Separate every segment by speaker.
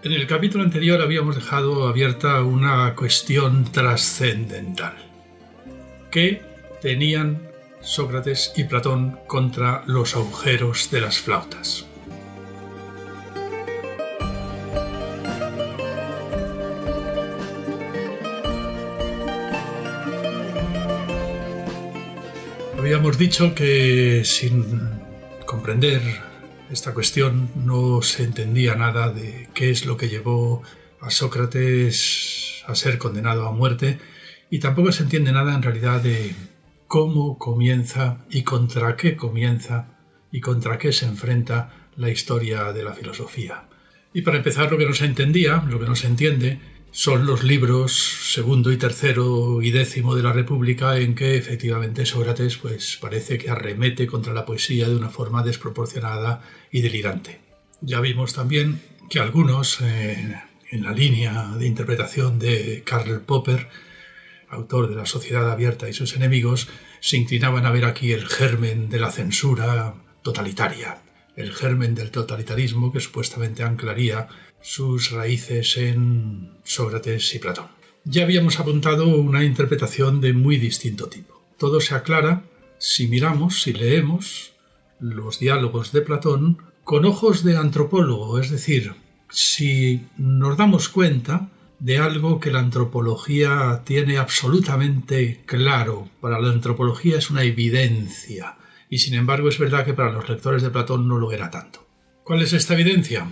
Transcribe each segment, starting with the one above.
Speaker 1: En el capítulo anterior habíamos dejado abierta una cuestión trascendental. ¿Qué tenían Sócrates y Platón contra los agujeros de las flautas? Habíamos dicho que sin comprender esta cuestión no se entendía nada de qué es lo que llevó a Sócrates a ser condenado a muerte y tampoco se entiende nada en realidad de cómo comienza y contra qué se enfrenta la historia de la filosofía. Y para empezar, lo que no se entendía, lo que no se entiende, son los libros segundo y tercero y décimo de la República, en que efectivamente Sócrates parece que arremete contra la poesía de una forma desproporcionada y delirante. Ya vimos también que algunos, en la línea de interpretación de Karl Popper, autor de La Sociedad Abierta y sus enemigos, se inclinaban a ver aquí el germen de la censura totalitaria, el germen del totalitarismo que supuestamente anclaría sus raíces en Sócrates y Platón. Ya habíamos apuntado una interpretación de muy distinto tipo. Todo se aclara si leemos los diálogos de Platón con ojos de antropólogo, es decir, si nos damos cuenta de algo que la antropología tiene absolutamente claro. Para la antropología es una evidencia, y sin embargo es verdad que para los lectores de Platón no lo era tanto. ¿Cuál es esta evidencia?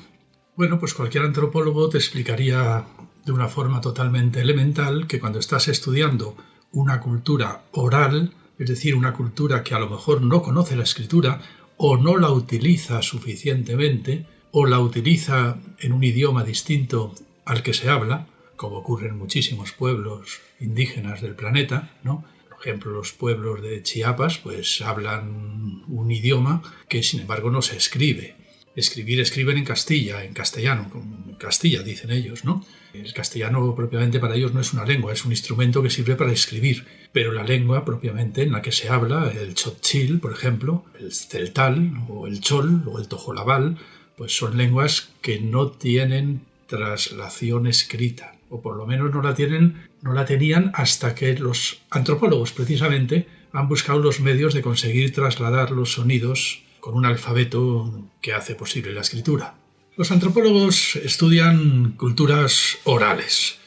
Speaker 1: Bueno, pues cualquier antropólogo te explicaría de una forma totalmente elemental que cuando estás estudiando una cultura oral, es decir, una cultura que a lo mejor no conoce la escritura o no la utiliza suficientemente o la utiliza en un idioma distinto al que se habla, como ocurre en muchísimos pueblos indígenas del planeta, ¿no? Por ejemplo, los pueblos de Chiapas hablan un idioma que sin embargo no se escribe. Escriben en castellano, en Castilla dicen ellos, ¿no? El castellano propiamente para ellos no es una lengua, es un instrumento que sirve para escribir, pero la lengua propiamente en la que se habla, el tzotzil, por ejemplo, el celtal o el chol o el tojolabal, pues son lenguas que no tienen traslación escrita, o por lo menos no la tenían hasta que los antropólogos precisamente han buscado los medios de conseguir trasladar los sonidos con un alfabeto que hace posible la escritura. Los antropólogos estudian culturas orales.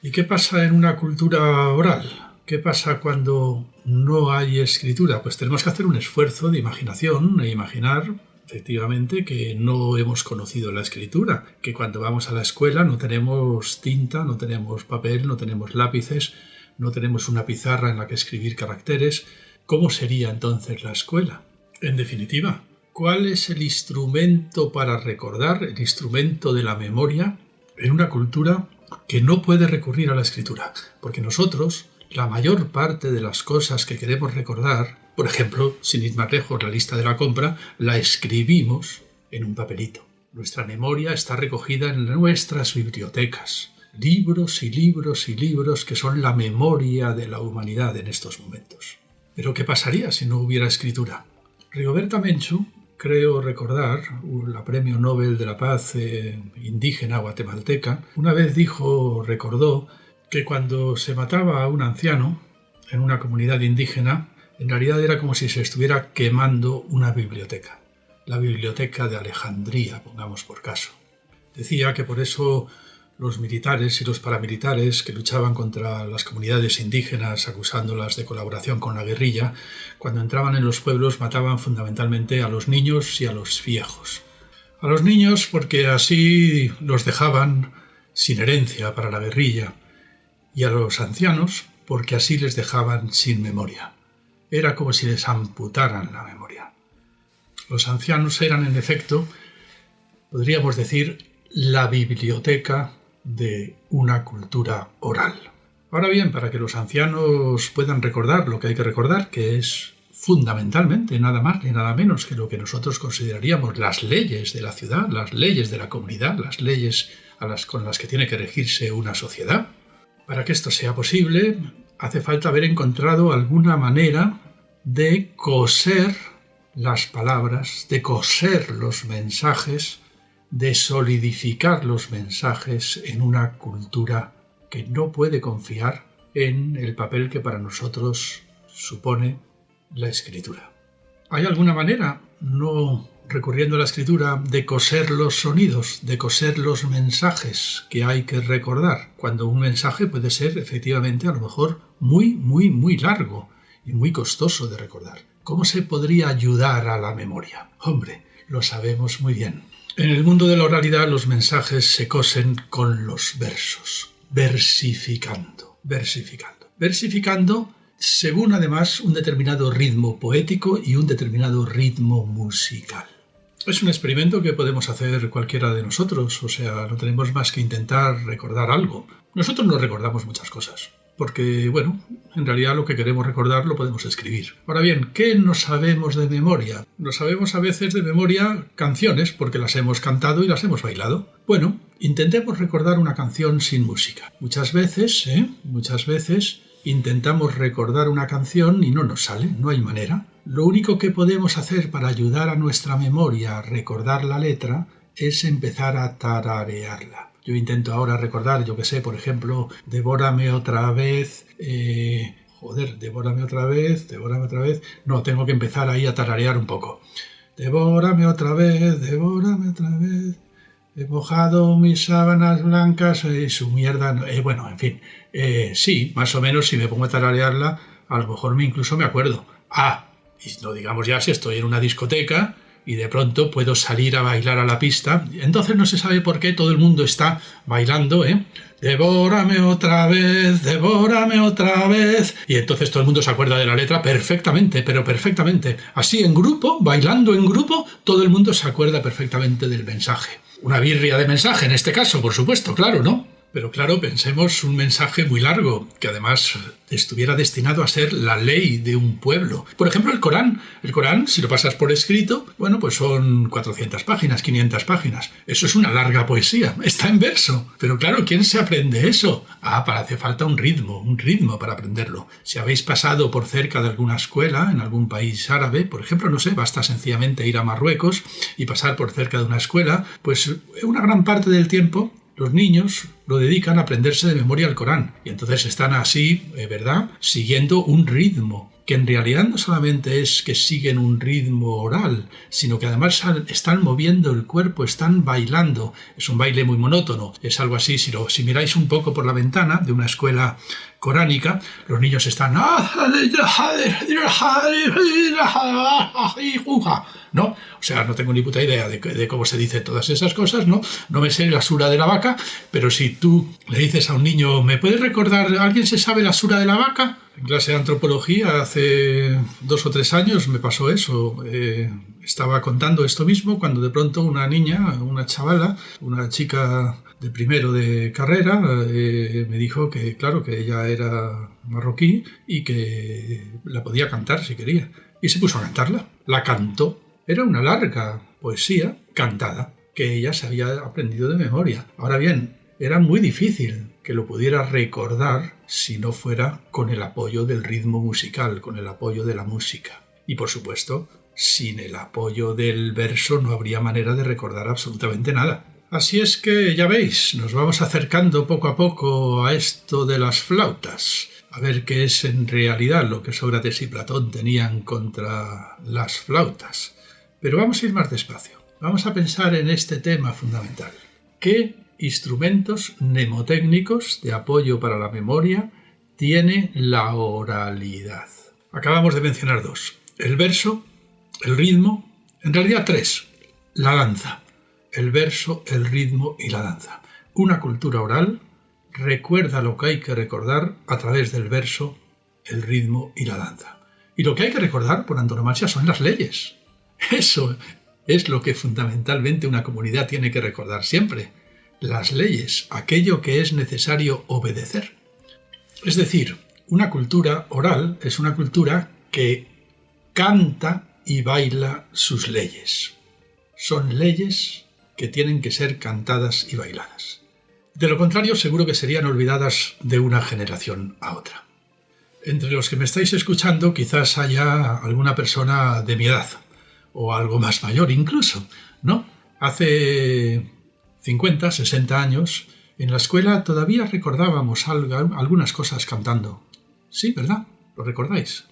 Speaker 1: ¿Y qué pasa en una cultura oral? ¿Qué pasa cuando no hay escritura? Pues tenemos que hacer un esfuerzo de imaginación e imaginar efectivamente que no hemos conocido la escritura, que cuando vamos a la escuela no tenemos tinta, no tenemos papel, no tenemos lápices, no tenemos una pizarra en la que escribir caracteres. ¿Cómo sería entonces la escuela? En definitiva, ¿cuál es el instrumento para recordar, el instrumento de la memoria en una cultura que no puede recurrir a la escritura? Porque nosotros, la mayor parte de las cosas que queremos recordar, por ejemplo, sin ir más lejos, la lista de la compra, la escribimos en un papelito. Nuestra memoria está recogida en nuestras bibliotecas. Libros y libros y libros que son la memoria de la humanidad en estos momentos. ¿Pero qué pasaría si no hubiera escritura? Rigoberta Menchú, creo recordar, la Premio Nobel de la Paz indígena guatemalteca, una vez recordó que cuando se mataba a un anciano en una comunidad indígena, en realidad era como si se estuviera quemando una biblioteca, la biblioteca de Alejandría, pongamos por caso. Decía que por eso los militares y los paramilitares que luchaban contra las comunidades indígenas acusándolas de colaboración con la guerrilla, cuando entraban en los pueblos mataban fundamentalmente a los niños y a los viejos. A los niños porque así los dejaban sin herencia para la guerrilla, y a los ancianos porque así les dejaban sin memoria. Era como si les amputaran la memoria. Los ancianos eran, en efecto, podríamos decir, la biblioteca de una cultura oral. Ahora bien, para que los ancianos puedan recordar lo que hay que recordar, que es fundamentalmente nada más ni nada menos que lo que nosotros consideraríamos las leyes de la ciudad, las leyes de la comunidad, las leyes con las que tiene que regirse una sociedad. Para que esto sea posible, hace falta haber encontrado alguna manera de coser las palabras, de coser los mensajes de solidificar los mensajes en una cultura que no puede confiar en el papel que para nosotros supone la escritura. ¿Hay alguna manera, no recurriendo a la escritura, de coser los sonidos, de coser los mensajes que hay que recordar? Cuando un mensaje puede ser efectivamente a lo mejor muy largo y muy costoso de recordar. ¿Cómo se podría ayudar a la memoria? Hombre, lo sabemos muy bien. En el mundo de la oralidad los mensajes se cosen con los versos, versificando según además un determinado ritmo poético y un determinado ritmo musical. Es un experimento que podemos hacer cualquiera de nosotros, o sea, no tenemos más que intentar recordar algo. Nosotros no recordamos muchas cosas, porque, bueno, en realidad lo que queremos recordar lo podemos escribir. Ahora bien, ¿qué no sabemos de memoria? No sabemos a veces de memoria canciones, porque las hemos cantado y las hemos bailado. Bueno, intentemos recordar una canción sin música. Muchas veces intentamos recordar una canción y no nos sale, no hay manera. Lo único que podemos hacer para ayudar a nuestra memoria a recordar la letra es empezar a tararearla. Yo intento ahora recordar, yo que sé, por ejemplo, devórame otra vez, devórame otra vez. No, tengo que empezar ahí a tararear un poco. Devórame otra vez. He mojado mis sábanas blancas y su mierda... bueno, en fin. Sí, más o menos si me pongo a tararearla, a lo mejor incluso me acuerdo. Y no digamos ya si estoy en una discoteca y de pronto puedo salir a bailar a la pista. Entonces no se sabe por qué todo el mundo está bailando, Devórame otra vez. Y entonces todo el mundo se acuerda de la letra perfectamente, pero perfectamente. Así en grupo, bailando en grupo, todo el mundo se acuerda perfectamente del mensaje. Una birria de mensaje en este caso, por supuesto, claro, ¿no? Pero claro, pensemos un mensaje muy largo, que además estuviera destinado a ser la ley de un pueblo. Por ejemplo, el Corán. El Corán, si lo pasas por escrito, bueno, pues son 400 páginas, 500 páginas. Eso es una larga poesía, está en verso. Pero claro, ¿quién se aprende eso? Hace falta un ritmo para aprenderlo. Si habéis pasado por cerca de alguna escuela, en algún país árabe, por ejemplo, no sé, basta sencillamente ir a Marruecos y pasar por cerca de una escuela, pues una gran parte del tiempo los niños lo dedican a aprenderse de memoria el Corán. Y entonces están así, ¿verdad?, siguiendo un ritmo, que en realidad no solamente es que siguen un ritmo oral, sino que además están moviendo el cuerpo, están bailando. Es un baile muy monótono. Es algo así, si miráis un poco por la ventana de una escuela coránica, los niños están... ¿no? O sea, no tengo ni puta idea de cómo se dice todas esas cosas, ¿no? No me sé la sura de la vaca, pero si tú le dices a un niño, ¿me puedes recordar, alguien se sabe la sura de la vaca? En clase de antropología hace 2 o 3 años me pasó eso. Estaba contando esto mismo cuando de pronto una niña, una chavala, una chica de primero de carrera, me dijo que, claro, que ella era marroquí y que la podía cantar si quería. Y se puso a cantarla. La cantó. Era una larga poesía cantada que ella se había aprendido de memoria. Ahora bien, era muy difícil que lo pudiera recordar si no fuera con el apoyo del ritmo musical, con el apoyo de la música. Y por supuesto, sin el apoyo del verso no habría manera de recordar absolutamente nada. Así es que ya veis, nos vamos acercando poco a poco a esto de las flautas. A ver qué es en realidad lo que Sócrates y Platón tenían contra las flautas. Pero vamos a ir más despacio. Vamos a pensar en este tema fundamental. ¿Qué instrumentos mnemotécnicos de apoyo para la memoria tiene la oralidad? Acabamos de mencionar 2. El verso, el ritmo, en realidad 3. La danza. El verso, el ritmo y la danza. Una cultura oral recuerda lo que hay que recordar a través del verso, el ritmo y la danza. Y lo que hay que recordar por antonomasia son las leyes. Eso es lo que fundamentalmente una comunidad tiene que recordar siempre. Las leyes, aquello que es necesario obedecer. Es decir, una cultura oral es una cultura que canta y baila sus leyes. Son leyes que tienen que ser cantadas y bailadas. De lo contrario, seguro que serían olvidadas de una generación a otra. Entre los que me estáis escuchando, quizás haya alguna persona de mi edad, o algo más mayor incluso, ¿no? Hace 50, 60 años, en la escuela todavía recordábamos algunas cosas cantando. Sí, ¿verdad? ¿Lo recordáis?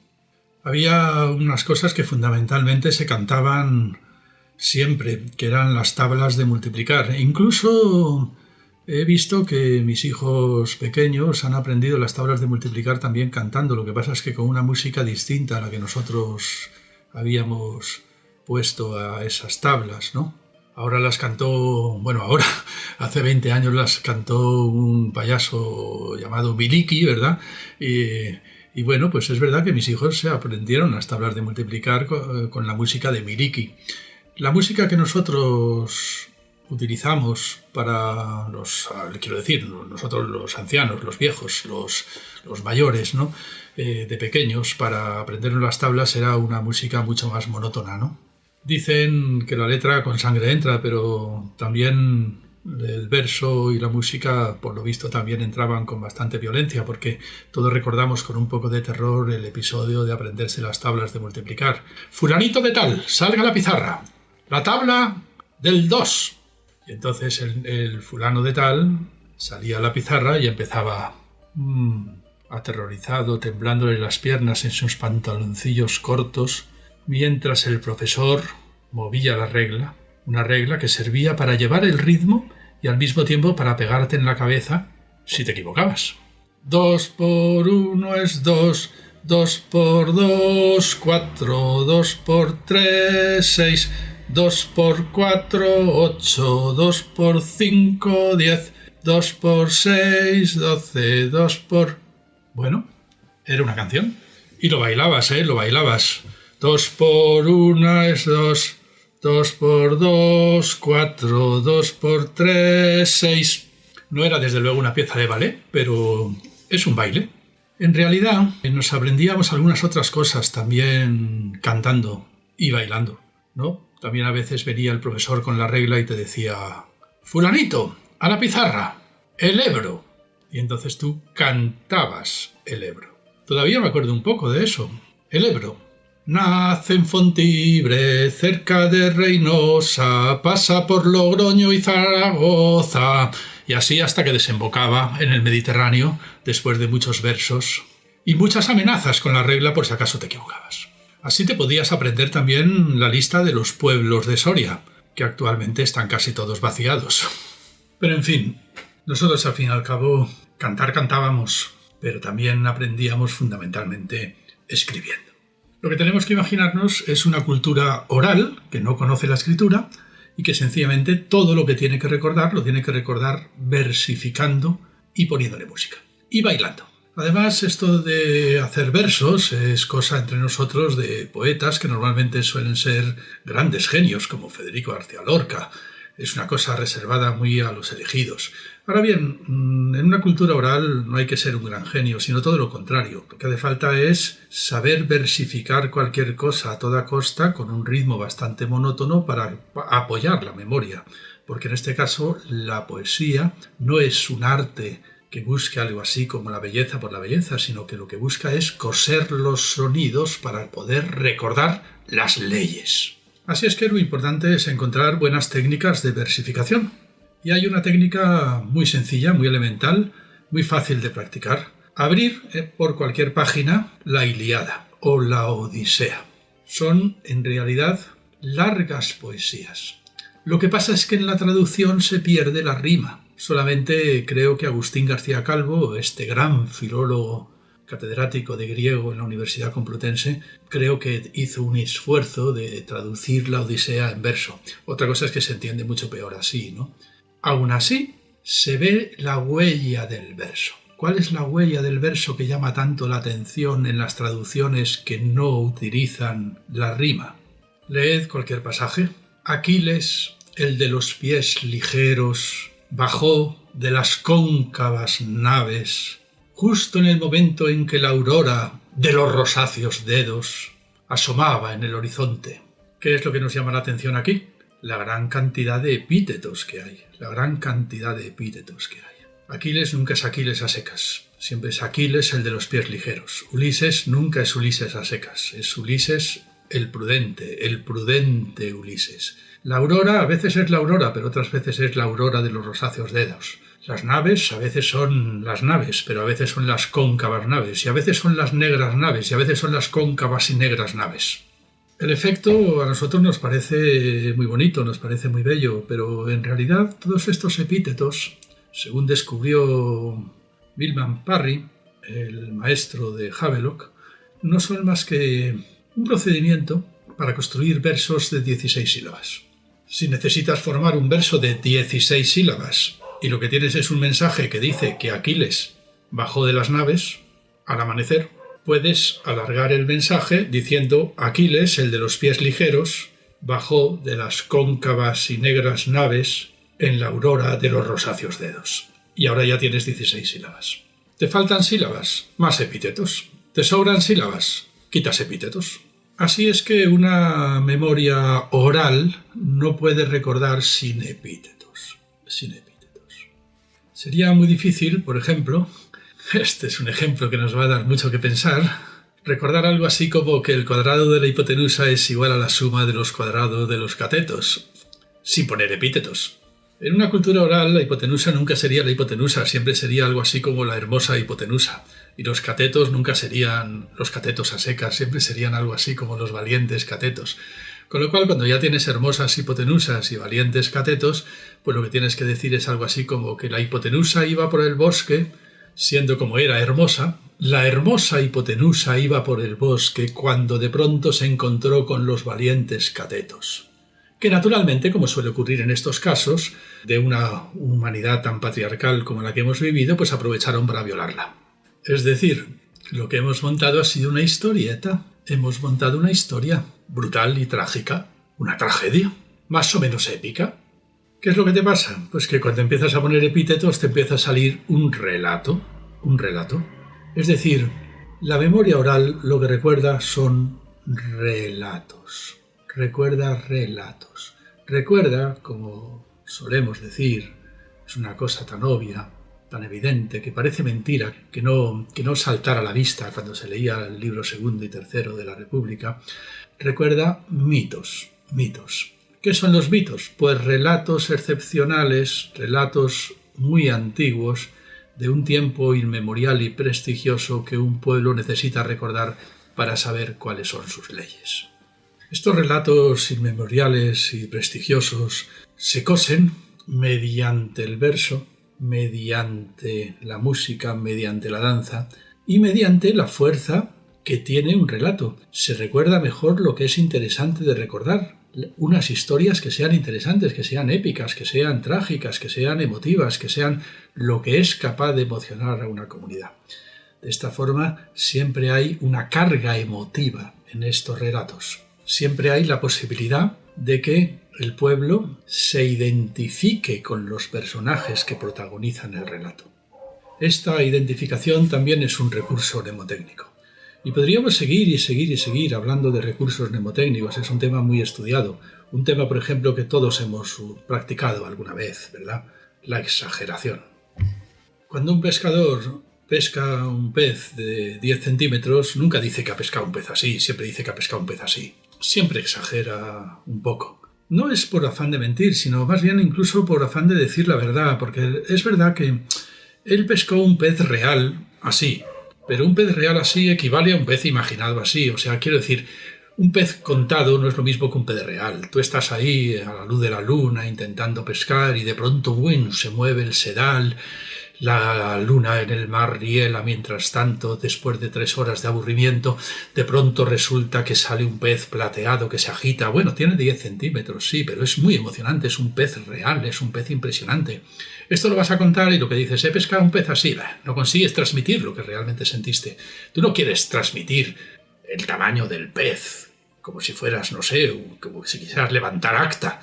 Speaker 1: Había unas cosas que fundamentalmente se cantaban siempre, que eran las tablas de multiplicar. Incluso he visto que mis hijos pequeños han aprendido las tablas de multiplicar también cantando. Lo que pasa es que con una música distinta a la que nosotros habíamos puesto a esas tablas, ¿no? Ahora las cantó, hace 20 años las cantó un payaso llamado Miliki, ¿verdad? Y bueno, pues es verdad que mis hijos se aprendieron las tablas de multiplicar con la música de Miliki. La música que nosotros utilizamos para nosotros los ancianos, los viejos, los mayores, ¿no? De pequeños, para aprendernos las tablas era una música mucho más monótona, ¿no? Dicen que la letra con sangre entra, pero también el verso y la música, por lo visto, también entraban con bastante violencia, porque todos recordamos con un poco de terror el episodio de aprenderse las tablas de multiplicar. Fulanito de tal, salga a la pizarra. La tabla del 2. Y entonces el fulano de tal salía a la pizarra y empezaba aterrorizado, temblándole las piernas en sus pantaloncillos cortos, mientras el profesor movía la regla, una regla que servía para llevar el ritmo y al mismo tiempo para pegarte en la cabeza si te equivocabas. 2 por 1 es 2, 2 por 2, 4, 2 por 3, 6, 2 por 4, 8, 2 por 5, 10, 2 por 6, 12, 2 por... Bueno, era una canción. Y lo bailabas, lo bailabas. 2 por 1 es 2, 2 por 2, 4, 2 por 3, 6. No era desde luego una pieza de ballet, pero es un baile. En realidad nos aprendíamos algunas otras cosas también cantando y bailando, ¿no? También a veces venía el profesor con la regla y te decía: fulanito, a la pizarra, el Ebro. Y entonces tú cantabas el Ebro. Todavía me acuerdo un poco de eso. El Ebro. Nace en Fontibre, cerca de Reynosa, pasa por Logroño y Zaragoza, y así hasta que desembocaba en el Mediterráneo, después de muchos versos y muchas amenazas con la regla por si acaso te equivocabas. Así te podías aprender también la lista de los pueblos de Soria, que actualmente están casi todos vaciados. Pero en fin, nosotros al fin y al cabo cantábamos, pero también aprendíamos fundamentalmente escribiendo. Lo que tenemos que imaginarnos es una cultura oral que no conoce la escritura y que sencillamente todo lo que tiene que recordar lo tiene que recordar versificando y poniéndole música y bailando. Además, esto de hacer versos es cosa entre nosotros de poetas que normalmente suelen ser grandes genios como Federico García Lorca. Es una cosa reservada muy a los elegidos. Ahora bien, en una cultura oral no hay que ser un gran genio, sino todo lo contrario. Lo que hace falta es saber versificar cualquier cosa a toda costa con un ritmo bastante monótono para apoyar la memoria. Porque en este caso la poesía no es un arte que busque algo así como la belleza por la belleza, sino que lo que busca es coser los sonidos para poder recordar las leyes. Así es que lo importante es encontrar buenas técnicas de versificación. Y hay una técnica muy sencilla, muy elemental, muy fácil de practicar. Abrir por cualquier página la Ilíada o la Odisea. Son, en realidad, largas poesías. Lo que pasa es que en la traducción se pierde la rima. Solamente creo que Agustín García Calvo, este gran filólogo catedrático de griego en la Universidad Complutense, creo que hizo un esfuerzo de traducir la Odisea en verso. Otra cosa es que se entiende mucho peor así, ¿no? Aún así, se ve la huella del verso. ¿Cuál es la huella del verso que llama tanto la atención en las traducciones que no utilizan la rima? Leed cualquier pasaje. Aquiles, el de los pies ligeros, bajó de las cóncavas naves justo en el momento en que la aurora de los rosáceos dedos asomaba en el horizonte. ¿Qué es lo que nos llama la atención aquí? La gran cantidad de epítetos que hay. Aquiles nunca es Aquiles a secas. Siempre es Aquiles el de los pies ligeros. Ulises nunca es Ulises a secas. Es Ulises el prudente Ulises. La aurora a veces es la aurora, pero otras veces es la aurora de los rosáceos dedos. Las naves a veces son las naves, pero a veces son las cóncavas naves, y a veces son las negras naves, y a veces son las cóncavas y negras naves. El efecto a nosotros nos parece muy bonito, nos parece muy bello, pero en realidad todos estos epítetos, según descubrió Milman Parry, el maestro de Havelock, no son más que un procedimiento para construir versos de 16 sílabas. Si necesitas formar un verso de 16 sílabas y lo que tienes es un mensaje que dice que Aquiles bajó de las naves al amanecer, puedes alargar el mensaje diciendo Aquiles, el de los pies ligeros, bajó de las cóncavas y negras naves en la aurora de los rosáceos dedos. Y ahora ya tienes 16 sílabas. ¿Te faltan sílabas? Más epítetos. ¿Te sobran sílabas? Quitas epítetos. Así es que una memoria oral no puede recordar sin epítetos. Sin epítetos. Sería muy difícil, por ejemplo, este es un ejemplo que nos va a dar mucho que pensar, recordar algo así como que el cuadrado de la hipotenusa es igual a la suma de los cuadrados de los catetos, sin poner epítetos. En una cultura oral la hipotenusa nunca sería la hipotenusa, siempre sería algo así como la hermosa hipotenusa. Y los catetos nunca serían los catetos a secas, siempre serían algo así como los valientes catetos. Con lo cual, cuando ya tienes hermosas hipotenusas y valientes catetos, pues lo que tienes que decir es algo así como que la hipotenusa iba por el bosque, siendo como era hermosa, la hermosa hipotenusa iba por el bosque cuando de pronto se encontró con los valientes catetos. Que naturalmente, como suele ocurrir en estos casos, de una humanidad tan patriarcal como la que hemos vivido, pues aprovecharon para violarla. Es decir, lo que hemos montado ha sido una historieta. Hemos montado una historia brutal y trágica, una tragedia, más o menos épica. ¿Qué es lo que te pasa? Pues que cuando empiezas a poner epítetos te empieza a salir un relato. Un relato. Es decir, la memoria oral lo que recuerda son relatos. Recuerda relatos. Recuerda, como solemos decir, es una cosa tan obvia, tan evidente, que parece mentira que no saltara a la vista cuando se leía el libro segundo y tercero de la República. Recuerda mitos. Mitos. ¿Qué son los mitos? Pues relatos excepcionales, relatos muy antiguos, de un tiempo inmemorial y prestigioso que un pueblo necesita recordar para saber cuáles son sus leyes. Estos relatos inmemoriales y prestigiosos se cosen mediante el verso, mediante la música, mediante la danza y mediante la fuerza que tiene un relato. Se recuerda mejor lo que es interesante de recordar. Unas historias que sean interesantes, que sean épicas, que sean trágicas, que sean emotivas, que sean lo que es capaz de emocionar a una comunidad. De esta forma, siempre hay una carga emotiva en estos relatos. Siempre hay la posibilidad de que el pueblo se identifique con los personajes que protagonizan el relato. Esta identificación también es un recurso mnemotécnico. Y podríamos seguir hablando de recursos mnemotécnicos. Es un tema muy estudiado. Un tema, por ejemplo, que todos hemos practicado alguna vez, ¿verdad? La exageración. Cuando un pescador pesca un pez de 10 centímetros, nunca dice que ha pescado un pez así, siempre dice que ha pescado un pez así. Siempre exagera un poco. No es por afán de mentir, sino más bien incluso por afán de decir la verdad, porque es verdad que él pescó un pez real así, pero un pez real así equivale a un pez imaginado así. O sea, quiero decir, un pez contado no es lo mismo que un pez real. Tú estás ahí a la luz de la luna intentando pescar y de pronto, bueno, se mueve el sedal, la luna en el mar riela mientras tanto, después de 3 horas de aburrimiento, de pronto resulta que sale un pez plateado que se agita. Bueno, tiene 10 centímetros, sí, pero es muy emocionante, es un pez real, es un pez impresionante. Esto lo vas a contar y lo que dices, he pescado un pez así, no consigues transmitir lo que realmente sentiste. Tú no quieres transmitir el tamaño del pez, como si fueras, no sé, como si quisieras levantar acta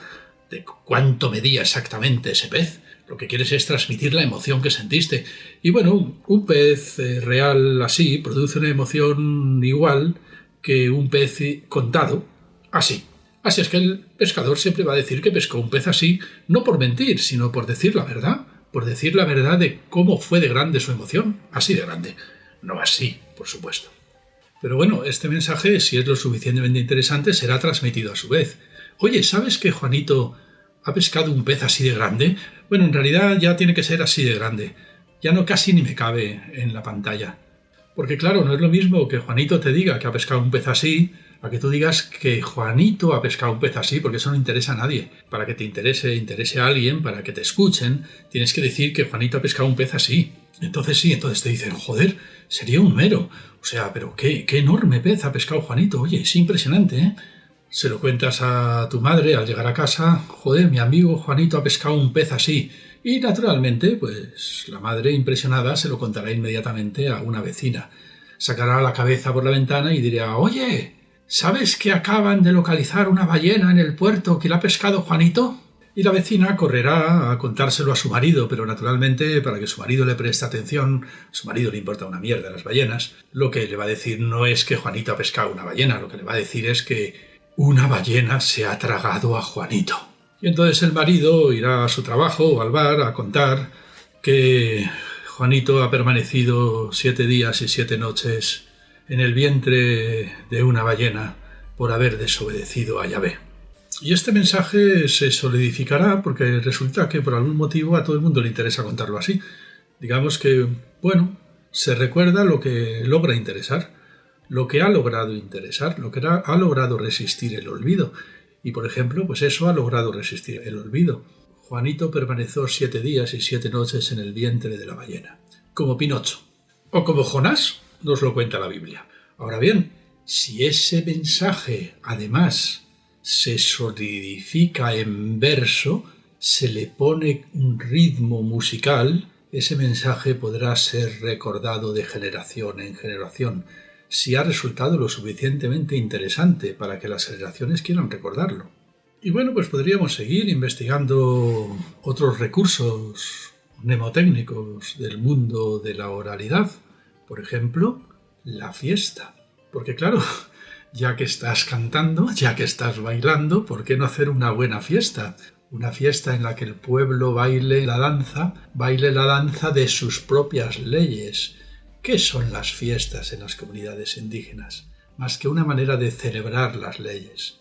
Speaker 1: de cuánto medía exactamente ese pez. Lo que quieres es transmitir la emoción que sentiste. Y bueno, un pez real así produce una emoción igual que un pez contado así. Así es que el pescador siempre va a decir que pescó un pez así, no por mentir, sino por decir la verdad de cómo fue de grande su emoción, así de grande, no así, por supuesto. Pero bueno, este mensaje, si es lo suficientemente interesante, será transmitido a su vez. Oye, ¿sabes que Juanito ha pescado un pez así de grande? Bueno, en realidad ya tiene que ser así de grande. Ya no casi ni me cabe en la pantalla. Porque claro, no es lo mismo que Juanito te diga que ha pescado un pez así, a que tú digas que Juanito ha pescado un pez así, porque eso no interesa a nadie. Para que te interese a alguien, para que te escuchen, tienes que decir que Juanito ha pescado un pez así. Entonces sí, entonces te dicen, joder, sería un mero. O sea, pero qué enorme pez ha pescado Juanito. Oye, es impresionante, ¿eh? Se lo cuentas a tu madre al llegar a casa, joder, mi amigo Juanito ha pescado un pez así. Y naturalmente, pues la madre impresionada se lo contará inmediatamente a una vecina. Sacará la cabeza por la ventana y dirá, oye, ¿sabes que acaban de localizar una ballena en el puerto que la ha pescado Juanito? Y la vecina correrá a contárselo a su marido, pero naturalmente, para que su marido le preste atención, a su marido le importa una mierda las ballenas, lo que le va a decir no es que Juanito ha pescado una ballena, lo que le va a decir es que una ballena se ha tragado a Juanito. Y entonces el marido irá a su trabajo o al bar a contar que Juanito ha permanecido 7 días y 7 noches en el vientre de una ballena por haber desobedecido a Yahvé. Y este mensaje se solidificará porque resulta que por algún motivo a todo el mundo le interesa contarlo así. Digamos que, bueno, se recuerda lo que logra interesar, lo que ha logrado interesar, lo que ha logrado resistir el olvido. Y, por ejemplo, pues eso ha logrado resistir el olvido. Juanito permaneció 7 días y 7 noches en el vientre de la ballena, como Pinocho. O como Jonás, nos lo cuenta la Biblia. Ahora bien, si ese mensaje, además, se solidifica en verso, se le pone un ritmo musical, ese mensaje podrá ser recordado de generación en generación, si ha resultado lo suficientemente interesante para que las generaciones quieran recordarlo. Y bueno, pues podríamos seguir investigando otros recursos mnemotécnicos del mundo de la oralidad. Por ejemplo, la fiesta. Porque claro, ya que estás cantando, ya que estás bailando, ¿por qué no hacer una buena fiesta? Una fiesta en la que el pueblo baile la danza de sus propias leyes. ¿Qué son las fiestas en las comunidades indígenas? Más que una manera de celebrar las leyes,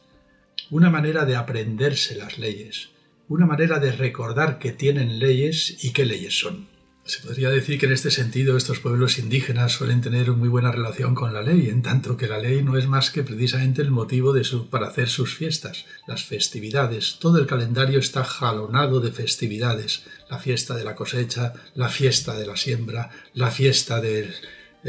Speaker 1: una manera de aprenderse las leyes, una manera de recordar que tienen leyes y qué leyes son. Se podría decir que en este sentido estos pueblos indígenas suelen tener muy buena relación con la ley, en tanto que la ley no es más que precisamente el motivo para hacer sus fiestas, las festividades. Todo el calendario está jalonado de festividades. La fiesta de la cosecha, la fiesta de la siembra, la fiesta del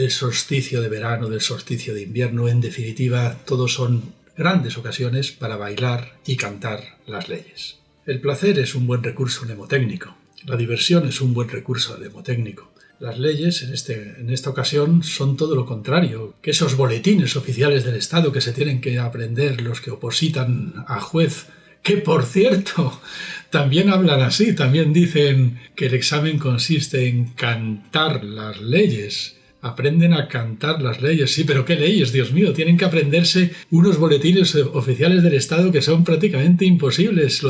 Speaker 1: solsticio de verano, del solsticio de invierno. En definitiva, todos son grandes ocasiones para bailar y cantar las leyes. El placer es un buen recurso mnemotécnico. La diversión es un buen recurso mnemotécnico. Las leyes, en esta ocasión, son todo lo contrario, que esos boletines oficiales del Estado que se tienen que aprender los que opositan a juez, que por cierto, también hablan así, también dicen que el examen consiste en cantar las leyes. Aprenden a cantar las leyes. Sí, pero ¿qué leyes? Dios mío, tienen que aprenderse unos boletines oficiales del Estado que son prácticamente imposibles.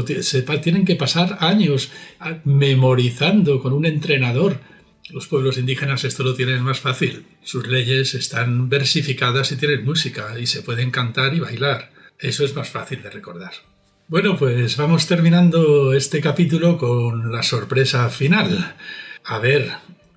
Speaker 1: Tienen que pasar años memorizando con un entrenador. Los pueblos indígenas esto lo tienen más fácil. Sus leyes están versificadas y tienen música y se pueden cantar y bailar. Eso es más fácil de recordar. Bueno, pues vamos terminando este capítulo con la sorpresa final. A ver,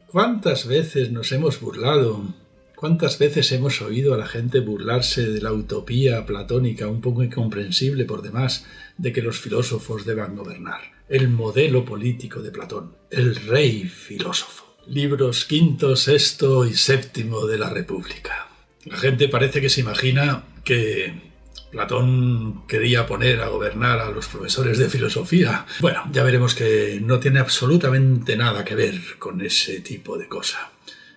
Speaker 1: ¿cuántas veces nos hemos burlado? ¿Cuántas veces hemos oído a la gente burlarse de la utopía platónica, un poco incomprensible por demás, de que los filósofos deban gobernar? El modelo político de Platón, el rey filósofo. Libros quinto, sexto y séptimo de la República. La gente parece que se imagina que Platón quería poner a gobernar a los profesores de filosofía. Bueno, ya veremos que no tiene absolutamente nada que ver con ese tipo de cosa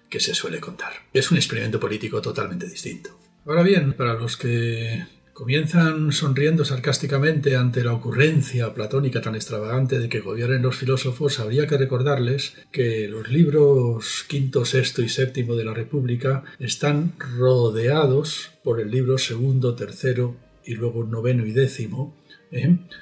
Speaker 1: que se suele contar. Es un experimento político totalmente distinto. Ahora bien, para los que comienzan sonriendo sarcásticamente ante la ocurrencia platónica tan extravagante de que gobiernen los filósofos, habría que recordarles que los libros quinto, sexto y séptimo de la República están rodeados por el libro segundo, tercero y luego noveno y décimo,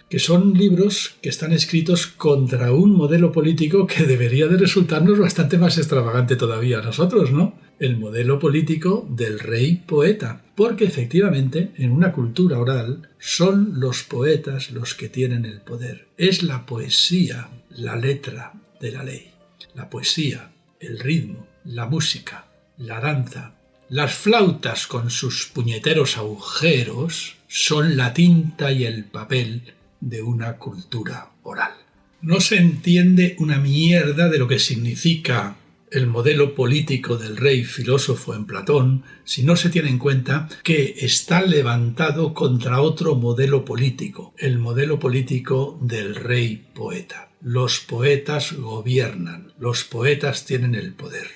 Speaker 1: que son libros que están escritos contra un modelo político que debería de resultarnos bastante más extravagante todavía a nosotros, ¿no? El modelo político del rey poeta, porque efectivamente en una cultura oral son los poetas los que tienen el poder. Es la poesía, la letra de la ley. La poesía, el ritmo, la música, la danza, las flautas con sus puñeteros agujeros son la tinta y el papel de una cultura oral. No se entiende una mierda de lo que significa el modelo político del rey filósofo en Platón si no se tiene en cuenta que está levantado contra otro modelo político, el modelo político del rey poeta. Los poetas gobiernan, los poetas tienen el poder.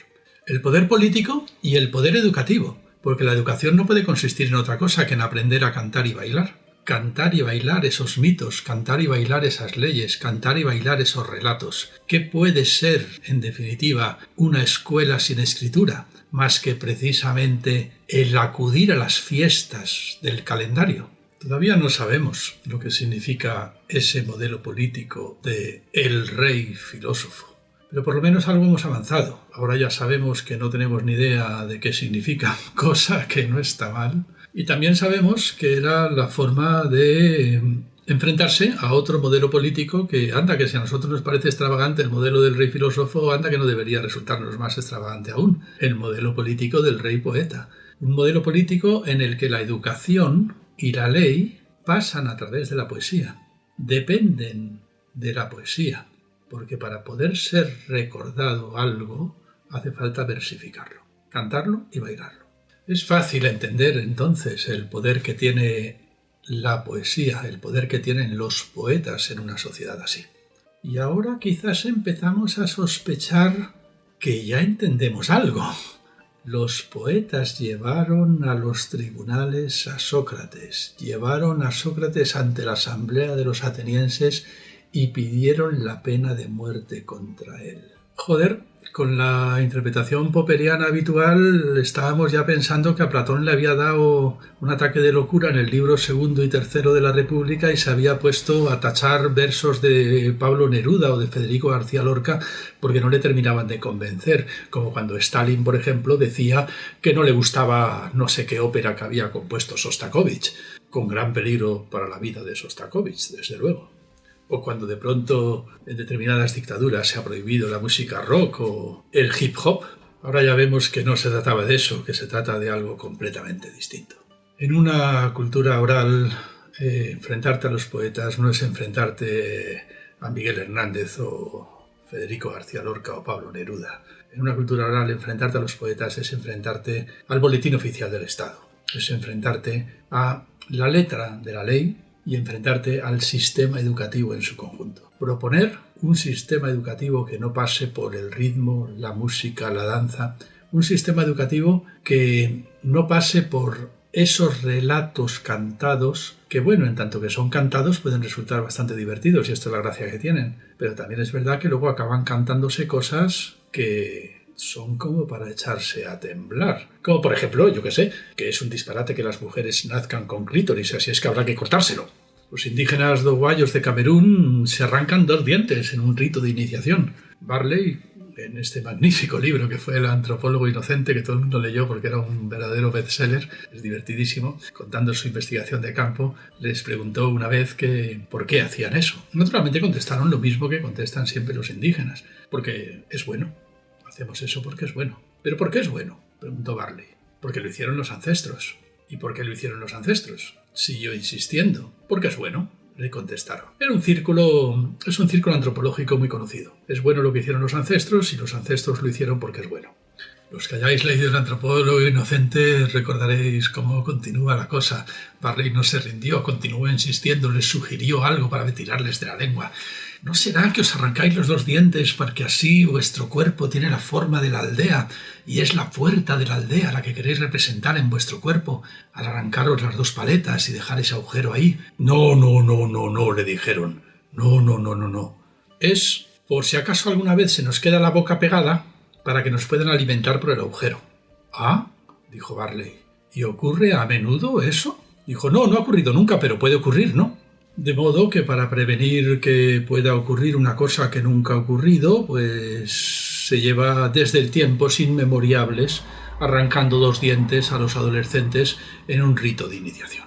Speaker 1: El poder político y el poder educativo, porque la educación no puede consistir en otra cosa que en aprender a cantar y bailar. Cantar y bailar esos mitos, cantar y bailar esas leyes, cantar y bailar esos relatos. ¿Qué puede ser, en definitiva, una escuela sin escritura? Más que precisamente el acudir a las fiestas del calendario. Todavía no sabemos lo que significa ese modelo político de el rey filósofo. Pero por lo menos algo hemos avanzado. Ahora ya sabemos que no tenemos ni idea de qué significa, cosa que no está mal. Y también sabemos que era la forma de enfrentarse a otro modelo político que, anda, que si a nosotros nos parece extravagante el modelo del rey filósofo, anda que no debería resultarnos más extravagante aún, el modelo político del rey poeta. Un modelo político en el que la educación y la ley pasan a través de la poesía, dependen de la poesía. Porque para poder ser recordado algo hace falta versificarlo, cantarlo y bailarlo. Es fácil entender entonces el poder que tiene la poesía, el poder que tienen los poetas en una sociedad así. Y ahora quizás empezamos a sospechar que ya entendemos algo. Los poetas llevaron a los tribunales a Sócrates, llevaron a Sócrates ante la asamblea de los atenienses y pidieron la pena de muerte contra él. Joder, con la interpretación popperiana habitual estábamos ya pensando que a Platón le había dado un ataque de locura en el libro segundo y tercero de la República y se había puesto a tachar versos de Pablo Neruda o de Federico García Lorca porque no le terminaban de convencer, como cuando Stalin, por ejemplo, decía que no le gustaba no sé qué ópera que había compuesto Sostakovich, con gran peligro para la vida de Sostakovich, desde luego. O cuando de pronto en determinadas dictaduras se ha prohibido la música rock o el hip hop. Ahora ya vemos que no se trataba de eso, que se trata de algo completamente distinto. En una cultura oral, enfrentarte a los poetas no es enfrentarte a Miguel Hernández o Federico García Lorca o Pablo Neruda. En una cultura oral, enfrentarte a los poetas es enfrentarte al boletín oficial del Estado. Es enfrentarte a la letra de la ley y enfrentarte al sistema educativo en su conjunto. Proponer un sistema educativo que no pase por el ritmo, la música, la danza, un sistema educativo que no pase por esos relatos cantados que, bueno, en tanto que son cantados pueden resultar bastante divertidos y esto es la gracia que tienen, pero también es verdad que luego acaban cantándose cosas que son como para echarse a temblar. Como por ejemplo, yo que sé, que es un disparate que las mujeres nazcan con clítoris, así es que habrá que cortárselo. Los indígenas doguayos de Camerún se arrancan 2 dientes en un rito de iniciación. Barley, en este magnífico libro que fue El antropólogo inocente, que todo el mundo leyó porque era un verdadero bestseller, es divertidísimo, contando su investigación de campo, les preguntó una vez que por qué hacían eso. Naturalmente contestaron lo mismo que contestan siempre los indígenas, porque es bueno. Hacemos eso porque es bueno. ¿Pero por qué es bueno?, preguntó Barley. Porque lo hicieron los ancestros. ¿Y por qué lo hicieron los ancestros? Siguió insistiendo. Porque es bueno, le contestaron. Es un círculo antropológico muy conocido. Es bueno lo que hicieron los ancestros y los ancestros lo hicieron porque es bueno. Los que hayáis leído El antropólogo inocente recordaréis cómo continúa la cosa. Barley no se rindió, continuó insistiendo, les sugirió algo para retirarles de la lengua. ¿No será que os arrancáis los 2 dientes porque así vuestro cuerpo tiene la forma de la aldea y es la puerta de la aldea la que queréis representar en vuestro cuerpo al arrancaros las 2 paletas y dejar ese agujero ahí? No, le dijeron. No. Es por si acaso alguna vez se nos queda la boca pegada para que nos puedan alimentar por el agujero. ¿Ah?, dijo Barley. ¿Y ocurre a menudo eso? Dijo, no ha ocurrido nunca, pero puede ocurrir, ¿no? De modo que para prevenir que pueda ocurrir una cosa que nunca ha ocurrido, pues se lleva desde tiempos inmemoriales arrancando 2 dientes a los adolescentes en un rito de iniciación.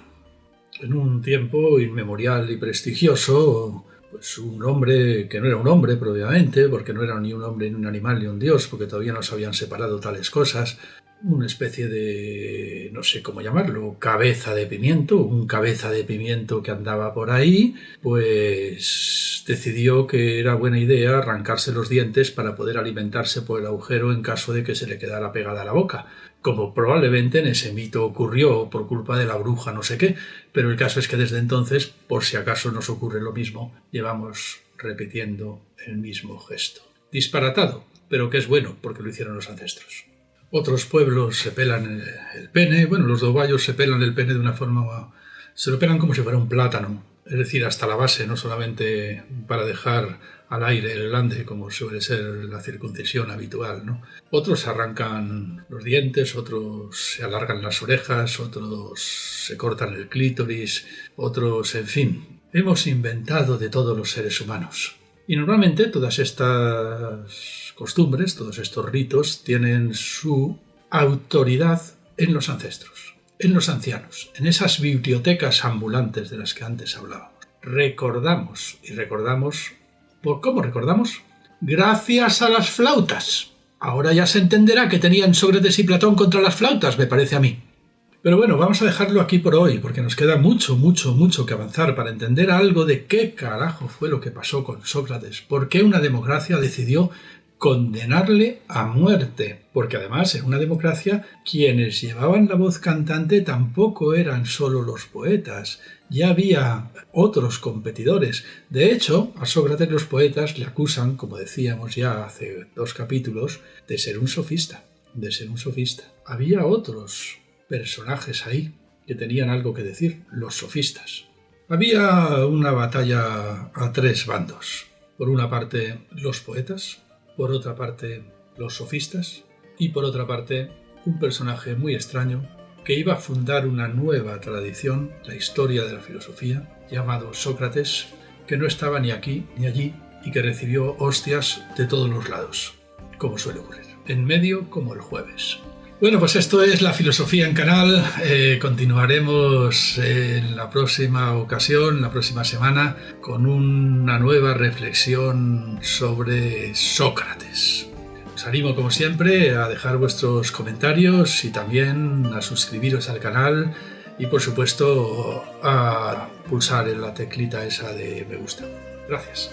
Speaker 1: En un tiempo inmemorial y prestigioso, pues un hombre que no era un hombre propiamente, porque no era ni un hombre, ni un animal, ni un dios, porque todavía no se habían separado tales cosas, una especie de, no sé cómo llamarlo, cabeza de pimiento, un cabeza de pimiento que andaba por ahí, pues decidió que era buena idea arrancarse los dientes para poder alimentarse por el agujero en caso de que se le quedara pegada a la boca, como probablemente en ese mito ocurrió por culpa de la bruja no sé qué, pero el caso es que desde entonces, por si acaso nos ocurre lo mismo, llevamos repitiendo el mismo gesto. Disparatado, pero que es bueno porque lo hicieron los ancestros. Otros pueblos se pelan el pene, bueno, los dobayos se pelan el pene de una forma, se lo pelan como si fuera un plátano, es decir, hasta la base, no solamente para dejar al aire el glande, como suele ser la circuncisión habitual, ¿no? Otros arrancan los dientes, otros se alargan las orejas, otros se cortan el clítoris, otros, en fin, hemos inventado de todos los seres humanos. Y normalmente todas estas costumbres, todos estos ritos, tienen su autoridad en los ancestros, en los ancianos, en esas bibliotecas ambulantes de las que antes hablábamos. Recordamos, y recordamos, ¿por cómo recordamos? Gracias a las flautas. Ahora ya se entenderá que tenían Sócrates y Platón contra las flautas, me parece a mí. Pero bueno, vamos a dejarlo aquí por hoy, porque nos queda mucho que avanzar para entender algo de qué carajo fue lo que pasó con Sócrates, por qué una democracia decidió condenarle a muerte, porque además en una democracia quienes llevaban la voz cantante tampoco eran solo los poetas, ya había otros competidores. De hecho, a Sócrates los poetas le acusan, como decíamos ya hace 2 capítulos, de ser un sofista, Había otros personajes ahí que tenían algo que decir, los sofistas. Había una batalla a 3 bandos. Por una parte, los poetas, por otra parte, los sofistas, y por otra parte, un personaje muy extraño que iba a fundar una nueva tradición, la historia de la filosofía, llamado Sócrates, que no estaba ni aquí ni allí y que recibió hostias de todos los lados, como suele ocurrir, en medio como el jueves. Bueno, pues esto es La Filosofía en Canal. Continuaremos en la próxima ocasión, la próxima semana, con una nueva reflexión sobre Sócrates. Os animo, como siempre, a dejar vuestros comentarios y también a suscribiros al canal y, por supuesto, a pulsar en la teclita esa de me gusta. Gracias.